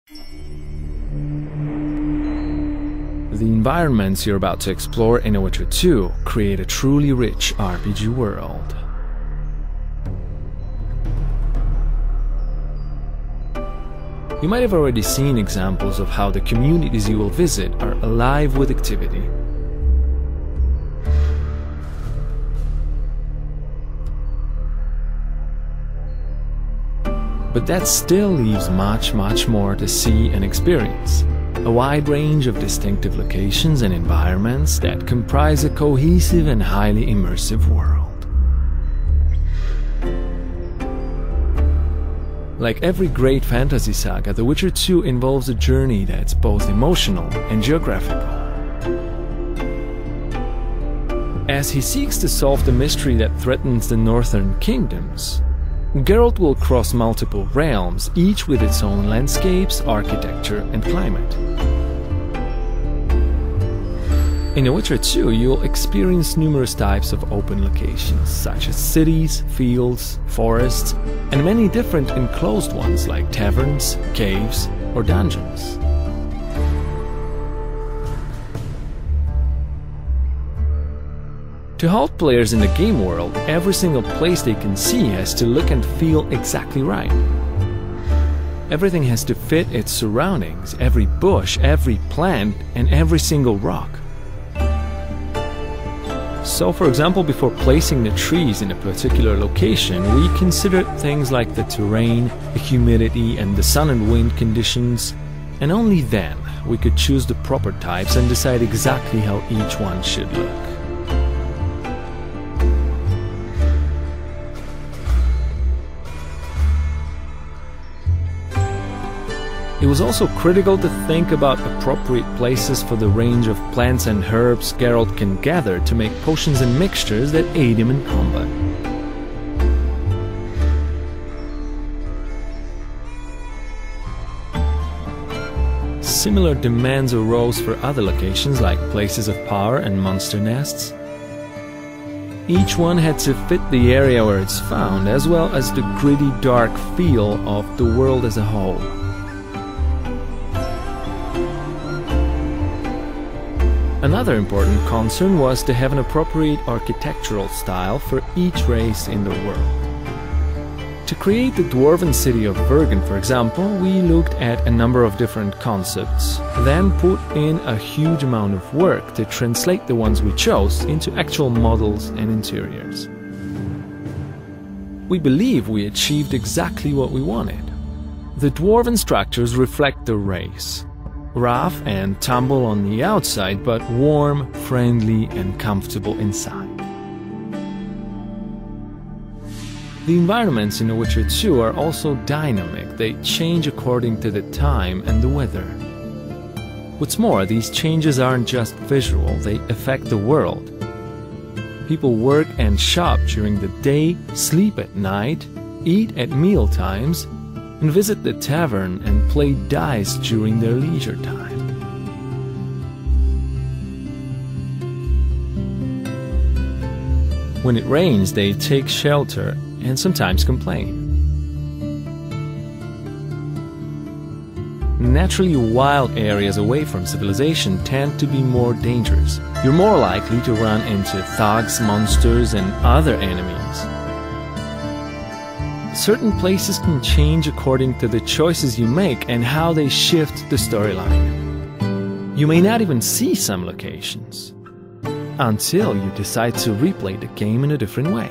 The environments you're about to explore in The Witcher 2 create a truly rich RPG world. You might have already seen examples of how the communities you will visit are alive with activity. But that still leaves much more to see and experience. A wide range of distinctive locations and environments that comprise a cohesive and highly immersive world. Like every great fantasy saga, The Witcher 2 involves a journey that's both emotional and geographical. As he seeks to solve the mystery that threatens the northern kingdoms, Geralt will cross multiple realms, each with its own landscapes, architecture, and climate. In The Witcher 2, you'll experience numerous types of open locations, such as cities, fields, forests, and many different enclosed ones like taverns, caves, or dungeons. To hold players in the game world, every single place they can see has to look and feel exactly right. Everything has to fit its surroundings, every bush, every plant, and every single rock. So, for example, before placing the trees in a particular location, we considered things like the terrain, the humidity, and the sun and wind conditions, and only then we could choose the proper types and decide exactly how each one should look. It was also critical to think about appropriate places for the range of plants and herbs Geralt can gather to make potions and mixtures that aid him in combat. Similar demands arose for other locations like places of power and monster nests. Each one had to fit the area where it's found, as well as the gritty, dark feel of the world as a whole. Another important concern was to have an appropriate architectural style for each race in the world. To create the dwarven city of Bergen, for example, we looked at a number of different concepts, then put in a huge amount of work to translate the ones we chose into actual models and interiors. We believe we achieved exactly what we wanted. The dwarven structures reflect the race. Rough and tumble on the outside, but warm, friendly, and comfortable inside. The environments in The Witcher 2 are also dynamic. They change according to the time and the weather. What's more, these changes aren't just visual, they affect the world. People work and shop during the day, sleep at night, eat at meal times, and visit the tavern and play dice during their leisure time. When it rains, they take shelter and sometimes complain. Naturally, wild areas away from civilization tend to be more dangerous. You're more likely to run into thugs, monsters, and other enemies. Certain places can change according to the choices you make and how they shift the storyline. You may not even see some locations until you decide to replay the game in a different way.